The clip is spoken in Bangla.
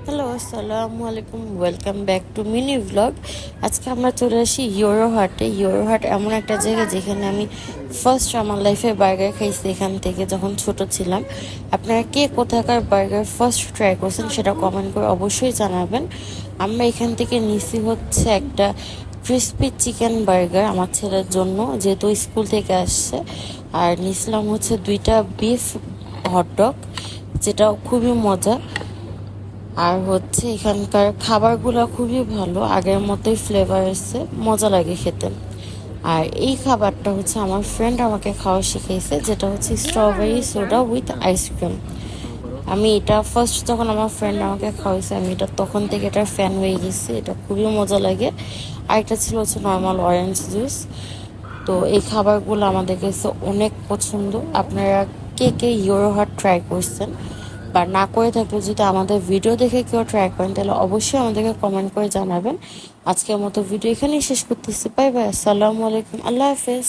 হ্যালো, আসসালামু আলাইকুম। Welcome back to mini vlog. আজকে আমরা চলে আসি ইউরো হাটে। ইউরো হাট এমন একটা জায়গা যেখানে আমি ফার্স্ট আমার লাইফে বার্গার খাইছি এখান থেকে যখন ছোট ছিলাম। আপনারা কে কোথাকার বার্গার ফার্স্ট ট্রাই করছেন সেটা কমেন্ট করে অবশ্যই জানাবেন। আমরা এখান থেকে নিছি হচ্ছে একটা ক্রিসপি চিকেন বার্গার আমার ছেলের জন্য, যেহেতু স্কুল থেকে আসছে। আর নিছিলাম হচ্ছে 2টা বিফ হটডগ, যেটা খুবই মজা। আর হচ্ছে এখানকার খাবারগুলো খুবই ভালো, আগের মতোই ফ্লেভার এসে মজা লাগে খেতে। আর এই খাবারটা হচ্ছে আমার ফ্রেন্ড আমাকে খাওয়া শিখিয়েছে, যেটা হচ্ছে স্ট্রবেরি সোডা উইথ আইসক্রিম। আমি এটা ফার্স্ট যখন আমার ফ্রেন্ড আমাকে খাওয়াইছে, আমি এটা তখন থেকে এটার ফ্যান হয়ে গেছি। এটা খুবই মজা লাগে। আর এটা ছিল হচ্ছে নর্মাল অরেঞ্জ জুস। তো এই খাবারগুলো আমাদের কাছে অনেক পছন্দ। আপনারা কে কে ইউরো হাট ট্রাই করছেন, বা না করে থাকলে যদি আমাদের ভিডিও দেখে কেউ ট্রাই করেন তাহলে অবশ্যই আমাদেরকে কমেন্ট করে জানাবেন। আজকের মতো ভিডিও এখানেই শেষ করতেছি। বাই বাই, আসসালামু আলাইকুম, আল্লাহ হাফেজ।